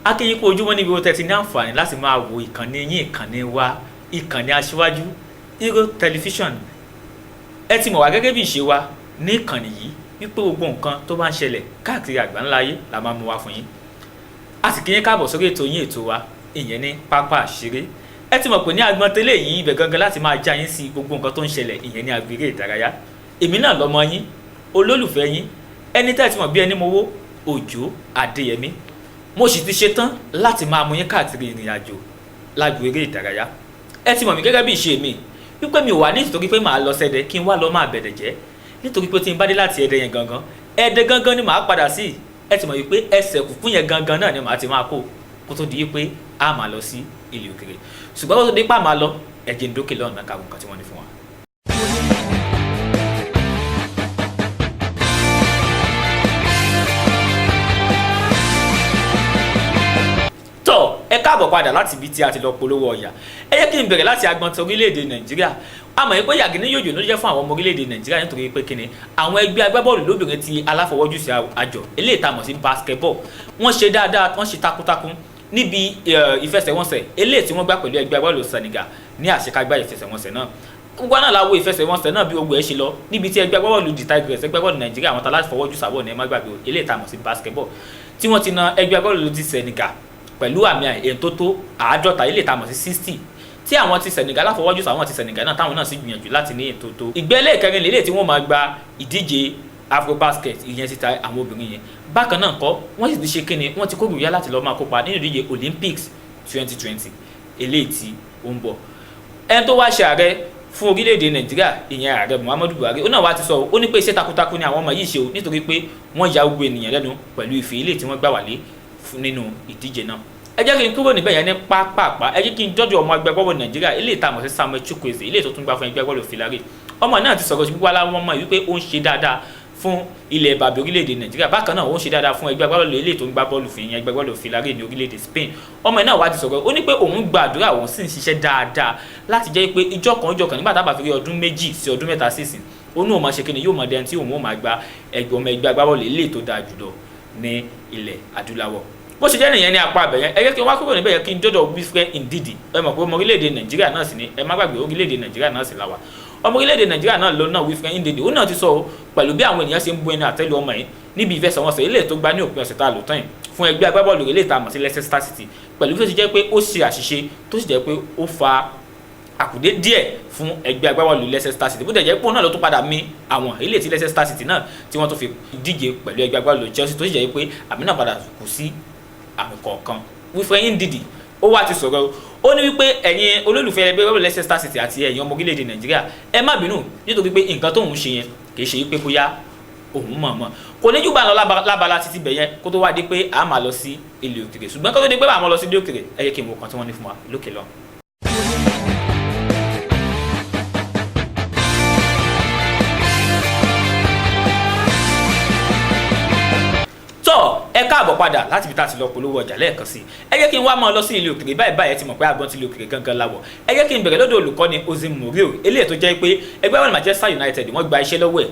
akínyìn kú ojúmọ́ níbi tẹ́ ti ní àǹfààní láti máa wo ìkànnì yín ìkànnì wa ìkànnì Aṣíwájú Hero Television. Ẹ ti mọ̀ wá gẹ́gẹ́ bí ìṣe wa ní ìkànnì yìí wípé gbogbo nǹkan tó bá ń ṣẹlẹ̀ káàkiri àgbáńlá ayé la máa mú wá fún yín. A sì kí yín káàbọ̀ sórí ètò yín ètò wa ìyẹn ní pápá àṣírí. Ẹ ti mọ̀ pé ní agbọn tẹ́lẹ̀ yìí ibẹ̀ gangan láti máa já yín sí gbogbo nǹkan tó ń ṣẹlẹ̀ ìyẹn ní agbèrè ìdárayá. Èmi náà lọ́mọ yín olólùfẹ́ yín ẹni tẹ́ ti mọ̀ bí ẹni mowó Òjó Adéyẹmí. Mo sì ti ṣetán láti máa mú yín káàkiri ìrìn àjò lágbo eré ìdárayá. Ẹ ti mọ̀ mí gẹ́gẹ́ bí ìṣe mi wípé mi ò wà nítorí pé màá lọ sẹ́dẹ̀ kí n wá lọ máa bẹ̀rẹ̀ jẹ́ nítorí pé tí n bá dé láti ẹ̀dẹ̀ yẹn gangan ẹ̀dẹ̀ gangan ni màá padà sí. Ẹ ti mọ̀ wípé ẹsẹ̀ kùkú yẹn gangan náà ni màá ti máa kó tó di wípé a máa lọ sí ilé òkèrè. Ṣùgbọ́n kó tó di pé a máa lọ ẹ̀jẹ̀ ń dókè lọ́nà káwọn nǹkan tí wọ́n ní fún wa. Ẹ káàbọ̀ padà láti ibi tí a ti lọ polówó ọjà. Ẹ jẹ́ kí n bẹ̀rẹ̀ láti agbọn ti orílẹ̀-èdè Nàìjíríà. A mọ̀ pé yàgìní yòjò ló jẹ́ fún àwọn ọmọ orílẹ̀-èdè Nàìjíríà nítorí pé kíni àwọn ẹgbẹ́ agbábọ́ọ̀lù lóbìnrin ti aláfọwọ́jùsí àjọ eléyìí tá a mọ̀ sí basketball wọ́n ṣe dáadáa wọ́n ṣe takuntakun níbi ìfẹsẹ̀wọnsẹ̀ eléyìí tí wọ́n gbá pẹ̀lú ẹgbẹ́ agbábọ́ọ̀lù Senegal ní àṣekágbá ìfẹsẹ̀wọnsẹ̀ náà. Gbogbo náà la wo ìfẹsẹ̀wọnsẹ̀ náà bí gbogbo ẹ̀ ṣe lọ níbi tí ẹgbẹ́ agbábọ́ọ̀lù the Tigers ẹgbẹ́ agbábọ́ọ̀lù Nàìjíríà àwọn aláfọwọ́jùsí àbọ̀ ní ẹ má gbàgbé eléyìí tá a mọ̀ sí basketball tí wọ́n ti na ẹgbẹ́ agbábọ́ọ̀lù ti Senegal pẹ̀lú àmì èyí tó tó 50 ilé ìtamọ̀ sí 60 tí àwọn ti Senegal láfọwọ́jú sọ àwọn ti Senegal náà táwọn náà sì gbìyànjú láti ní ètò tó. ìgbẹ́lẹ̀ ìkẹrin lélẹ̀ tí wọ́n máa gba ìdíje Afrobasket ìyẹn títa àwọn obìnrin yẹn. Bákan náà kọ́ wọ́n sì ti ṣe kíni wọ́n ti kógbìyà láti lọ́ọ́ máa kópa nínú ìdíje Olympics 2020 eléyìí tí ó ń bọ̀. ẹni tó wá ṣe ààrẹ fún orílẹ̀-èdè Nàìjíríà ìyẹn ààrẹ Muhammadu Buhari ó náà wá ti sọ ó ní pé iṣẹ́ takuntakun ni àwọn ọmọ yìí ṣe o nítorí pé wọ́n ya gbogbo ènìyàn lẹ́nu pẹ̀lú ife ilé tí wọ́n gbà wálé nínú ìdíje náà. Ẹ jẹ́ kí n kúrò níbẹ̀ yẹn ní pápápá ẹ jẹ́ kí n jọ́jọ́ ọmọ ẹgbẹ́ agbábọ́ọ̀lù Nàìjíríà eléyìí tá a mọ̀ sí Samuel Chukwueze eléyìí tó tún gbá fún ẹgbẹ́ agbábọ́ọ̀lù Filari. Ọmọ náà ti sọ̀rọ̀ síbi wàhálà wọn mọ̀ wípé ó ń ṣe dáadáa fún ilẹ̀ bàbá orílẹ̀-èdè Nàìjíríà bákan náà ó ń ṣe dáadáa fún ẹgbẹ́ agbábọ́ọ̀lù eléyìí tó ń gbá bọ́ọ̀lù fún ìyẹn ẹgbẹ́ agbábọ́ọ̀lù Filari ní orílẹ̀-èdè Spain. Ọmọ náà wá ti sọ̀rọ̀ ó ní pé òun gba àdúrà òun sì ń ṣiṣẹ́ dáadáa láti jẹ́ pé ìjọ kan nígbà tá a bá fi rí ọdún 2 sí ọdún 3 sísìn òun náà máa ṣe kíni yóò máa dẹni tí òun ó máa gba ọmọ ẹgbẹ́ agbábọ́ọ̀lù eléyìí tó dáa jùlọ ní ilẹ̀ adúláwọ̀. Bó ṣe jẹ́ nìyẹn ní apá abẹ̀yẹn ẹ jẹ́ kí n wá kúrò níbẹ̀ yẹn kí n dọ́dọ̀ Wilfred Ndidi ẹ mọ̀ pé ọmọ orílẹ̀-èdè Nàìjíríà náà sì ni ẹ má gbàgbé orílẹ̀-èdè Nàìjíríà náà sì láwa ọmọ orílẹ̀-èdè Nàìjíríà náà lọ náà Wilfred Ndidi ó náà ti sọ pẹ̀lú bí àwọn ènìyàn ṣe ń bu ẹnu àtẹ́lu ọmọ yìí níbi ìfẹsẹ̀wọnsẹ̀ eléyìí tó gbá ní òpin ọ̀sẹ̀ tá a lò tán yìí fún ẹgbẹ́ agbábọ́ọ̀lù eléyìí tá a mọ̀ sí Leicester City pẹ̀lú bí ó ti jẹ́ pé ó ṣe àṣìṣe tó sì jẹ́ pé ó fa àkùdé díẹ̀ fún ẹgbẹ́ agbábọ́ọ̀lù Leicester City bó dẹ̀ jẹ́ pé òun náà ló tún padà mì àwọn eléyìí tí Leicester City náà tí wọ́n tó fi díje pẹ̀lú ẹgbẹ́ agbábọ́ọ̀lù Chelsea tó sì jẹ́ pé àmì náà padà kù sí àmì kọ̀ọ̀kan. Wilfred Ndidi ó wá ti sọ̀rọ̀ ó ní wípé ẹ̀yin olólùfẹ́ ẹgbẹ́ agbábọ́ọ̀lù Leicester City àti ẹ̀yin ọmọ orílẹ̀-èdè Nàìjíríà ẹ má bínú nítorí pé nǹkan tóun ṣe yẹn kì í ṣe pé bóyá òun mọ̀ọ́mọ̀ kò ní jù bá lọ lábala títí bẹ̀ yẹn kó tó wá dé pé a máa lọ sí ilé òkèrè ṣùgbọ́n kó tó dé pé a máa lọ sí ilé òkèrè ẹ yẹ kí n wo kan tí wọ́n ní fún wa lókè lọ. Ẹ káàbọ̀ padà láti ibi tá a ti lọ polówó ọjà lẹ́ẹ̀kan sí ẹ jẹ́ kí n wá máa lọ sí ilé òkèrè báyìí ti mọ̀ pé àgbọn ti ilé òkèrè gangan láwọ̀ ẹ jẹ́ kí n bẹ̀rẹ̀ lọ́dọ̀ olùkọ́ni Jose Mourinho eléyìí tó jẹ́ pé ẹgbẹ́ wọn Manchester United wọ́n gba iṣẹ́ lọ́wọ́ ẹ̀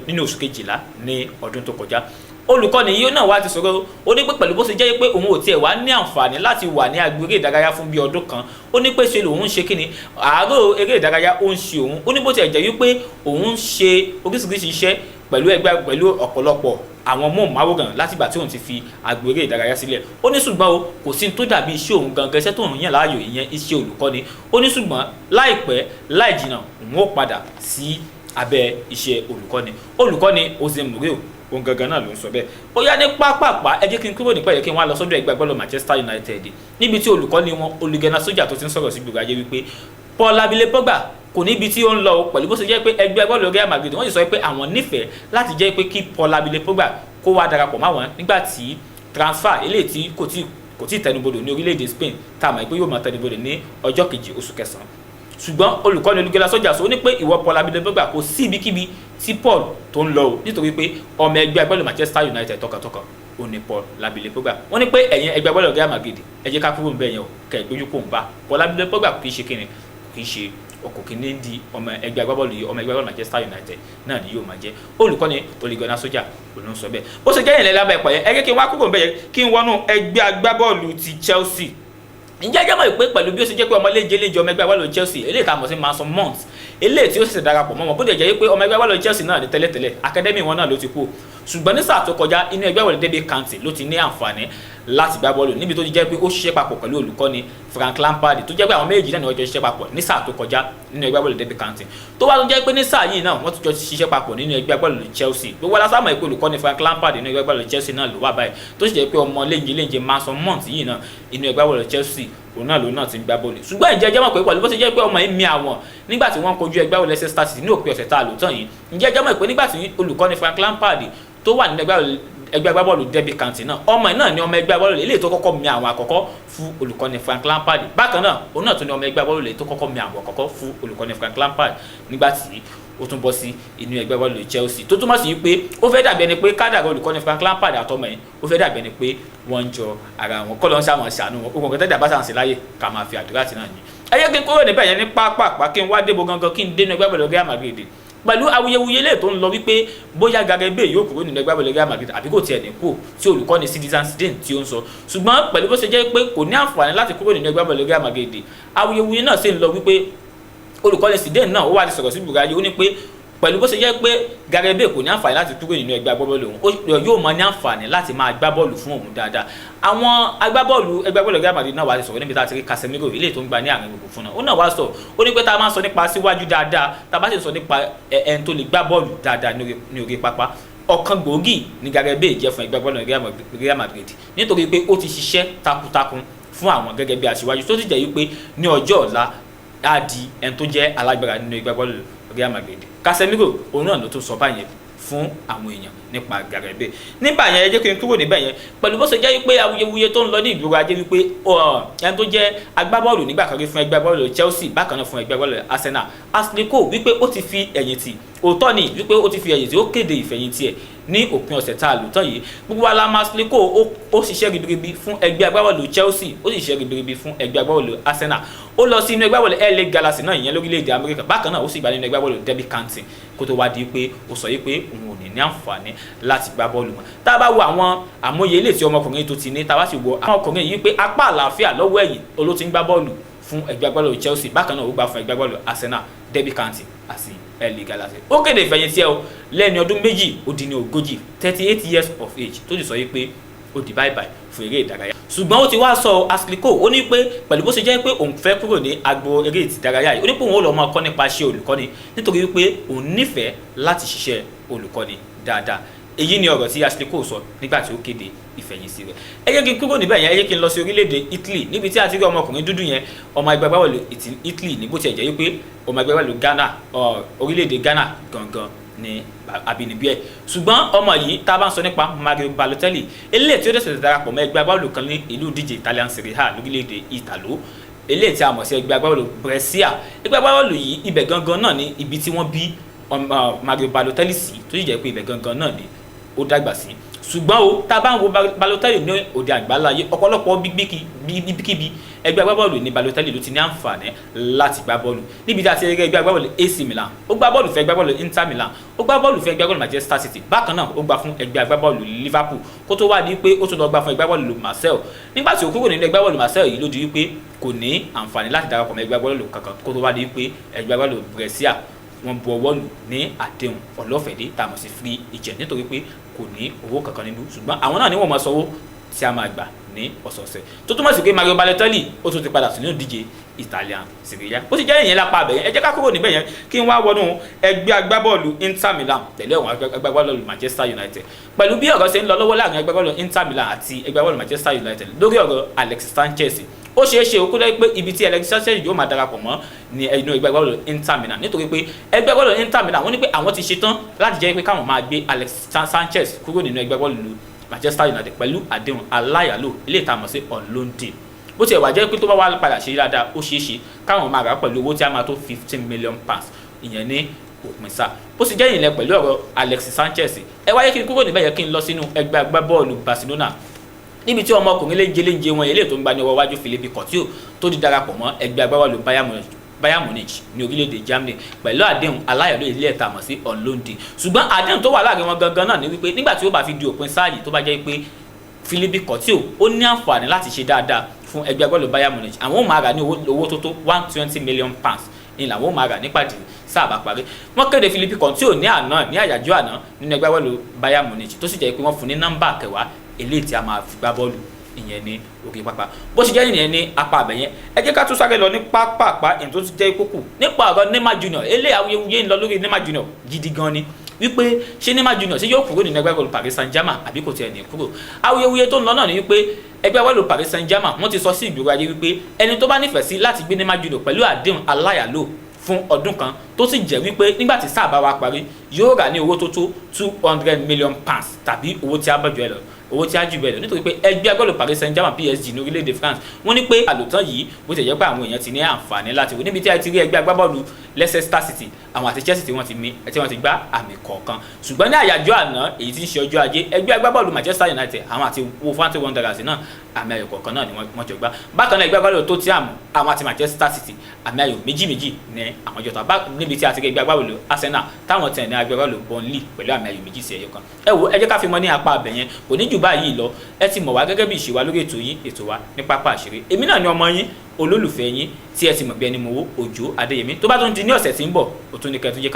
nínú oṣù kejìlá ní ọdún tó kọjá. Olùkọ́ni yìí náà wá ti sọ̀rọ̀ ó ní pé pẹ̀lú bó ṣe jẹ́ pé òun ò tiẹ̀ wá ní àǹfààní láti wà ní agbo eré ìdárayá fún bí ọdún kan ó ní pé ṣe lòun ń ṣe kíni àárò eré ìdárayá ó ń ṣe òun ó ní bó tiẹ̀ jẹ́ wípé òun ń ṣe oríṣiríṣi iṣẹ́ pẹ̀lú ọ̀pọ̀lọpọ̀ àwọn móhùnmáwòrán látìgbà tí òun ti fi agbo eré ìdárayá sílẹ̀ ó ní ṣùgbọ́n o kò sí tó dàbí iṣẹ́ òun gangan iṣẹ́ tó ń yàn láàyò ìyẹn iṣẹ́ olùkọ́ni ó ní ṣùgbọ́n láìpẹ́ láì jìnnà òun ó padà sí abẹ́ iṣẹ́ olùkọ́ni Jose Mourinho òun gangan náà ló ń sọ bẹ́ẹ̀. Ó yá ní pápápá ẹ jẹ́ kí n kúrò nípa yẹ kí n wá lọ sọ́dọ̀ ẹgbẹ́ agbábọ́ọ̀lù Manchester United níbi tí olùkọ́ni wọn Ole Gunnar Solskjaer tó ti ń sọ̀rọ̀ sí gbogbo ayé wípé Paul Labile Pogba kò níbi tí ó ń lọ pẹ̀lú bó ṣe jẹ́ pé ẹgbẹ́ agbábọ́ọ̀lù Real Madrid wọ́n sì sọ pé àwọn nífẹ̀ẹ́ láti jẹ́ pé kí Paul Labile Pogba kó wá darapọ̀ máwọn nígbà tí transfer eléyìí tí kò tí tẹnubodò ní orílẹ̀-èdè Spain tá a mọ̀ pé yóò máa tẹnubodò ní ọjọ́ kejì oṣù kẹsàn-án ṣùgbọ́n olùkọ́ni Ole Gunnar Solskjaer sọ ní pé ìwọ Paul Labile Pogba kò sí ibikíbi tí Paul tó ń lọ o nítorí pé ọmọ ẹgbẹ́ agbábọ́ọ̀lù Manchester United tọkàntọkàn ó ní Paul Labile Pogba wọ́n ní pé ẹ̀yin ẹgbẹ́ agbábọ́ọ̀lù Real Madrid ẹ jẹ́ ká kúrò ń bẹ̀ yẹn o kẹ́ ẹ̀ gbójú kò ń bá Paul Labile Pogba kì í ṣe kíni kì í ṣe ọkọ̀ kìíní di ọmọ ẹgbẹ́ agbábọ́ọ̀lù yìí ọmọ ẹgbẹ́ agbábọ́ọ̀lù Manchester United náà ni yóò máa jẹ́ olùkọ́ni Ole Gunnar Solskjaer ló ń sọ bẹ́ẹ̀ bó ṣe jẹ́ ìyẹn lábẹ́ ẹ̀pọ̀ yẹn ẹgbẹ́ kí n wá kúrò bẹ́ẹ̀ kí n wọnú ẹgbẹ́ agbábọ́ọ̀lù ti Chelsea ǹjẹ́ jẹ́ mọ̀ pé pẹ̀lú bí ó ṣe jẹ́ pé ọmọ léje ọmọ ẹgbẹ́ agbábọ́ọ̀lù Chelsea eléyìí tá a mọ̀ sí Mason Mount eléyìí tí ó ṣẹ̀ṣẹ̀ darapọ̀ mọ́ wọn bó dẹ̀ jẹ́ pé ọmọ ẹgbẹ́ agbábọ́ọ̀lù Chelsea náà ní tẹ́lẹ̀tẹ́lẹ̀ academy wọn náà ló ti kú ṣùgbọ́n ní sáà tó kọjá inú ẹgbẹ́ agbábọ́ọ̀lù Derby County ló ti ní àǹfààní láti gbá bọ́ọ̀lù níbi tó ti jẹ́ pé ó ṣiṣẹ́ papọ̀ pẹ̀lú olùkọ́ni Frank Lampard tó jẹ́ pé àwọn méjì náà ni wọ́n jọ ṣiṣẹ́ papọ̀ ní sáà tó kọjá nínú ẹgbẹ́ agbábọ́ọ̀lù Derby County tó wá tó jẹ́ pé ní sáà yìí náà wọ́n tún jọ ṣiṣẹ́ papọ̀ nínú ẹgbẹ́ agbábọ́ọ̀lù Chelsea gbogbo alásámọ̀ ìpè olùkọ́ni Frank Lampard nínú ẹgbẹ́ agbábọ́ọ̀lù Chelsea náà ló wà báyìí tó sì jẹ́ pé ọmọ léje Mason Mount yìí náà inú ẹgbẹ́ agbábọ́ọ̀lù Chelsea òun náà lòun náà ti ń gbá bọ́ọ̀lù ṣùgbọ́n ǹjẹ́ jẹ́ mọ̀ pé pẹ̀lú bó ṣe jẹ́ pé ọmọ yìí mi àwọn nígbà tí wọ́n kojú ẹgbẹ́ Leicester City ní òpin ọ̀sẹ̀ tá a lò tán yìí ǹjẹ́ jẹ́ mọ̀ pé nígbà tí olùkọ́ni Frank Lampard tó wà nínú ẹgbẹ́ agbábọ́ọ̀lù Derby County náà ọmọ náà ni ọmọ ẹgbẹ́ agbábọ́ọ̀lù eléyìí tó kọ́kọ́ mi àwọn àkọ́kọ́ fún olùkọ́ni Frank Lampard bákan náà òun náà tún ni ọmọ ẹgbẹ́ agbábọ́ọ̀lù eléyìí tó kọ́kọ́ mi àwọn àkọ́kọ́ fún olùkọ́ni Frank Lampard nígbà tí ó tún bọ́ sí inú ẹgbẹ́ agbábọ́ọ̀lù Chelsea tó túmọ̀ sí pé ó fẹ́ dàbí ẹni pé kádàrá olùkọ́ni Frank Lampard àtọmọ yẹn ó fẹ́ dàbí ẹni pé wọ́n ń jọ ara wọn kọ́ ló ń ṣàwọn ṣàánú wọn òkùnkùn tẹ́jà bá ṣàǹsì láyè ká máa fi àdúrà tì náà ní. ẹ jẹ́ kí n kúrò níbẹ̀ yẹn ní pápá kí n wá débo gangan kí n dénú ẹgbẹ́ agbábọ́ọ̀lù Real Madrid pẹ̀lú awuyewuye lè tó ń lọ wípé bóyá Gareth Bale yóò kúrò nínú ẹgbẹ́ agbábọ́ọ̀lù Real Madrid àbí kò tiẹ̀ ní kú tí olùkọ́ni Zinedine Zidane tí ó ń sọ ṣùgbọ́n pẹ̀lú bó ṣe jẹ́ pé kò ní àǹfààní láti kúrò nínú ẹgbẹ́ agbábọ́ọ̀lù Real Madrid awuyewuye náà sì ń lọ wípé olùkọ́ni Zidane náà ó wà ní sọ̀rọ̀ sí Bugayo ó ní pé pẹ̀lú bó ṣe jẹ́ pé Gareth Bale kò ní àǹfààní láti kúrò nínú ẹgbẹ́ agbábọ́ọ̀lù òun yóò máa ní àǹfààní láti máa gbá bọ́ọ̀lù fún òun dáadáa àwọn agbábọ́ọ̀lù ẹgbẹ́ agbábọ́ọ̀lù Real Madrid náà wà á sọ̀rọ̀ níbi tá a ti rí Casemiro ilé tó ń gba ní àárín gbogbo fún náà ó náà wá sọ ó ní pé tá a máa sọ nípa síwájú dáadáa tá a bá sì sọ nípa ẹni tó lè gbá bọ́ọ̀lù dáadáa ní orí pápá ọ̀kan gbòógì ní Gareth Bale jẹ́ fún ẹgbẹ́ agbábọ́ọ̀lù Real Madrid nítorí pé ó ti ṣiṣẹ́ takuntakun fún àwọn gẹ́gẹ́ bí aṣíwájú tó sì jẹ́ wípé ní ọjọ́ ọ̀la á di ẹni tó jẹ́ alágbára nínú ẹgbẹ́ agbábọ́ọ̀lù Real Madrid Casemiro òun náà ló tún sọ báyẹn fún àwọn èèyàn nípa Gareth Bale nígbà yẹn ẹ jẹ́ kí n kúrò níbẹ̀ yẹn pẹ̀lú bó ṣe jẹ́ wípé awuyewuye tó ń lọ ní ìgboro ajé wípé ẹni tó jẹ́ agbábọ́ọ̀lù nígbà kan rí fún ẹgbẹ́ agbábọ́ọ̀lù Chelsea bákan náà fún ẹgbẹ́ agbábọ́ọ̀lù Arsenal Ashley Cole wípé ó ti fi ẹ̀yìn tì òótọ́ ni wípé ó ti fi ẹ̀yìn tì ó kéde ìfẹ̀yìntì ẹ̀ ní òpin ọ̀sẹ̀ tá a lò tán yìí gbogbo wa la máa Ashley Cole ó ṣiṣẹ́ ribiribi fún ẹgbẹ́ agbábọ́ọ̀lù Chelsea ó sì ṣiṣẹ́ ribiribi fún ẹgbẹ́ agbábọ́ọ̀lù Arsenal ó lọ sí inú ẹgbẹ́ agbábọ́ọ̀lù LA Galaxy náà ìyẹn lórílẹ̀‐èdè Amẹ́ríkà bákan náà ó sì gbà nínú ẹgbẹ́ agbábọ́ọ̀lù Derby County kó tó wá di pé ó sọ yìí pé òun ò ní àǹfààní láti gbá bọ́ọ̀lù mọ́ tá a bá wo àwọn àmúyẹ ilé tí ọmọkùnrin tó ti ní tá a bá sì wo àwọn ọkùnrin yìí pé apá àlàáfíà lọ́wọ́ ẹ̀yìn oló ti ń gbá bọ́ọ̀lù fún ẹgbẹ́ agbábọ́ọ̀lù Chelsea bákan náà ó gbà fún ẹgbẹ́ agbábọ́ọ̀lù Arsenal Derby County àti LA Galaxy ó kéde ìfẹ̀yìntì ẹ̀ o lẹ́ni ọdún méjì ó dín ní ogójì 38 years of age tó sì sọ yìí pé ó di bye bye fún eré ìdárayá ṣùgbọ́n ó ti wá sọ Ashley Cole ó ní pé pẹ̀lú bó ṣe jẹ́ pé òun fẹ́ kúrò ní agbo eré ìdárayá yìí ó ní pé òun ó lọ máa kọ́ nípa iṣẹ́ olùkọ́ni nítorí pé òun nífẹ̀ẹ́ láti ṣiṣẹ́ olùkọ́ni dáadáa èyí ni ọ̀rọ̀ tí Ashley Cole sọ nígbà tí ó kéde ìfẹ̀yìntì rẹ̀ ẹ jẹ́ kí n kúrò níbẹ̀ yẹn ẹ jẹ́ kí n lọ sí orílẹ̀-èdè Italy níbi tí a ti rí ọmọkùnrin dúdú yẹn ọmọ ẹgbẹ́ agbábọ́ọ̀lù Italy ní bó tiẹ̀ jẹ́ wípé ọmọ ẹgbẹ́ agbábọ́ọ̀lù Ghana orílẹ̀-èdè Ghana gangan ní àbínibí ẹ̀ ṣùgbọ́n ọmọ yìí tá a bá ń sọ nípa Mario Balotelli eléyìí tí ó dẹ̀sẹ̀ darapọ̀ mọ́ ẹgbẹ́ agbábọ́ọ̀lù kan ní ìlú díje Italian Serie A lórílẹ̀-èdè Italo eléyìí tí a mọ̀ sí ẹgbẹ́ agbábọ́ọ̀lù Brescia ẹgbẹ́ agbábọ́ọ̀lù yìí ibẹ̀ gangan náà ní ibi tí wọ́n bí Mario Balotelli sí tó sì jẹ́ pé ibẹ̀ gangan náà ni ó dàgbà sí ṣùgbọ́n o tá a bá ń wo Balotelli ní òde àgbáláyé ọ̀pọ̀lọpọ̀ bíbíkíbi ẹgbẹ́ agbábọ́ọ̀lù ní Balotelli ló ti ní àǹfààní láti gbá bọ́ọ̀lù níbi tí a ti rí ẹgbẹ́ agbábọ́ọ̀lù AC Milan ó gbá bọ́ọ̀lù fún ẹgbẹ́ agbábọ́ọ̀lù Inter Milan ó gbá bọ́ọ̀lù fún ẹgbẹ́ agbábọ́ọ̀lù Manchester City bákan náà ó gbá fún ẹgbẹ́ agbábọ́ọ̀lù Liverpool kó tó wá di pé ó tún lọ gbá fún ẹgbẹ́ agbábọ́ọ̀lù Marseille nígbà tí ó kúrò nínú ẹgbẹ́ agbábọ́ọ̀lù Marseille yìí ló di wípé kò ní àǹfààní láti darapọ̀ mọ́ ẹgbẹ́ agbábọ́ọ̀lù kankan kó tó wá di wípé ẹgbẹ́ agbábọ́ọ̀lù Brescia wọ́n bu ọwọ́ lù ní àdéhùn ọlọ́fẹ̀dé tá a mọ̀ sí free agent nítorí pé kò ní owó kankan nínú ṣùgbọ́n àwọn náà ni wọ́n máa sanwó tí a máa gbà ní ọ̀sọ̀ọ̀sẹ̀ tó túmọ̀ sí pé Mario Balotelli ó tún ti padà sínú ìdíje Italian Serie A ó sì jẹ́ ìyẹn lápá abẹ́yẹn ẹ jẹ́ ká kúrò níbẹ̀ yẹn kí n wá wọnú ẹgbẹ́ agbábọ́ọ̀lù Inter Milan tẹ̀lé àwọn agbábọ́ọ̀lù Manchester United pẹ̀lú bí ọ̀rọ̀ ṣe ń lọ lọ́wọ́ láàrin agbábọ́ọ̀lù Inter Milan àti agbábọ́ọ̀lù Manchester United lórí ọ̀rọ̀ Alexis Sanchez ó ṣeé ṣe kó dẹ́ pé ibi tí Alexis Sanchez yóò máa darapọ̀ mọ́ ní inú ẹgbẹ́ agbábọ́ọ̀lù Inter Milan nítorí pé ẹgbẹ́ agbábọ́ọ̀lù Inter Milan wọ́n ní pé àwọn ti ṣetán láti jẹ́ pé káwọn máa gbé Alexis Sanchez kúrò nínú ẹgbẹ́ agbábọ́ọ̀lù Manchester United pẹ̀lú àdéhùn aláyàlò ilé ìtamọ̀ sí on loan deal bó tiẹ̀ wà jẹ́ pé tó bá wà padà ṣe dáadáa ó ṣeé ṣe káwọn máa rà pẹ̀lú owó tí a máa tó 15 million pounds ìyẹn ní òpin sáà bó sì jẹ́ ìyìnlẹ̀ pẹ̀lú ọ̀rọ̀ Alexis Sanchez ẹ wáyé kí n kúrò níbẹ̀ yẹ kí n lọ sínú ẹgbẹ́ agbábọ́ọ̀lù Barcelona níbi tí ọmọkùnrin léje wọn eléyìí tó ń gba ní ọwọ́ wájú Philippe Coutinho tó di darapọ̀ mọ́ ẹgbẹ́ agbábọ́ọ̀lù Bayern Munich Bayern Munich ní orílẹ̀-èdè Germany pẹ̀lú àdéhùn aláyọ̀lé ilé ẹ̀ta mọ̀ sí on loan deal. Ṣùgbọ́n àdéhùn tó wà láàrin wọn gangan náà ni wípé nígbà tí ó bá fi di òpin sáà yìí tó bá jẹ́ pé Philippe Coutinho ó ní àǹfààní láti ṣe dáadáa fún ẹgbẹ́ agbábọ́ọ̀lù Bayern Munich, àwọn ò máa rà ní owó tó tó £120 million ní làwọn ò máa rà nípàdé sáà bá parí. Wọ́n kéde Philippe Coutinho ní àyájọ́ àná nínú ẹgbẹ́ agbábọ́ọ̀lù Bayern Munich tó sì jẹ́ pé wọ́n fún ní nọ́mbà kẹwàá eléyìí tí a máa fi gbá bọ́ọ̀lù ìyẹn ní òkè pápá. Bó ṣe jẹ́ ìyẹn ní apá àbẹ̀yẹn, ẹ jẹ́ ká tún sáré lọ ní pápá èyí tó ti jẹ́ kókó nípa ọ̀rọ̀ Neymar Junior. Eléyìí awuyewuye ń lọ lórí Neymar Junior gidi gan ni wípé ṣé Neymar Junior ṣé yóò kúrò nínú ẹgbẹ́ agbábọ́ọ̀lù Paris Saint-Germain àbí kò tiẹ̀ ní kúrò. Awuyewuye tó ń lọ náà ni wípé ẹgbẹ́ agbábọ́ọ̀lù Paris Saint-Germain wọ́n ti sọ sí ìgboro ayé wípé ẹni tó bá nífẹ̀ẹ́ sí láti gbé Neymar Junior pẹ̀lú àdéhùn aláyàlò fún ọdún kan tó sì jẹ́ wípé nígbà tí sáà bá wa parí yóò rà ní owó tó tó £200 million tàbí owó tí a bá jù ẹ lọ owó tí a jù bẹ́ẹ̀ lọ nítorí pé ẹgbẹ́ agbábọ́ọ̀lù Paris Saint-Germain PSG ní orílẹ̀-èdè France wọ́n ní pé àlòtán yìí bó ti jẹ́ pé àwọn èèyàn ti ní àǹfààní láti wò níbi tí a ti rí ẹgbẹ́ agbábọ́ọ̀lù Leicester City àwọn àti Chelsea tí wọ́n ti gbá àmì kọ̀ọ̀kan. Ṣùgbọ́n ní àyájọ́ àná èyí tí ń ṣe ọjọ́ ajé ẹgbẹ́ agbábọ́ọ̀lù Manchester United àwọn àti Wolverhampton Wanderers náà àmì ayò kọ̀ọ̀kan náà ni wọ́n jọ gbá. Bákan náà ẹgbẹ́ agbábọ́ọ̀lù Tottenham àwọn àti Manchester City àmì ayò méjì ní àwọn jọta níbi tí a ti rí ẹgbẹ́ agbábọ́ọ̀lù Arsenal táwọn tẹ̀ ní ẹgbẹ́ agbábọ́ọ̀lù Burnley pẹ̀lú àmì ayò méjì sí ẹyọ kan. Ẹ wo ẹ jẹ́ ká fi mọ́ ní apá abẹ̀yẹn kò ní jù báyìí lọ. Ẹ ti mọ̀ wá gẹ́gẹ́ bí ìṣe wa lórí ètò yín ètò wa ní pápá àṣírí. Èmi náà ni ọmọ yín olólùfẹ́ yín tí ẹ ti mọ̀ bí ẹni mowó Òjó Adéyẹmí. Tó bá tún di ní ọ̀sẹ̀ tí ń bọ̀ ó tún ní kẹ́ tó jẹ́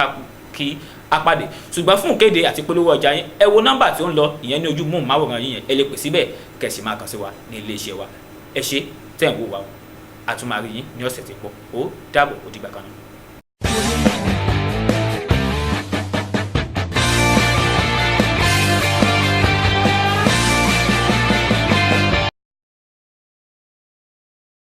kí a pàdé. Ṣùgbọ́n fún ìkéde àti polówó ọjà yín ẹ wo nọ́mbà tí ó ń lọ ìyẹn ní ojú móhùnmáwòrán yín yẹn ẹ lè pè síbẹ̀ kẹ́ sì máa kàn sí wa ní ilé iṣẹ́ wa. Ẹ ṣé tẹ́ ń wò wá o. A tún máa rí yín ní ọ̀sẹ̀ tí ń bọ̀. Ó dàbọ̀ ó dìgbà kan náà.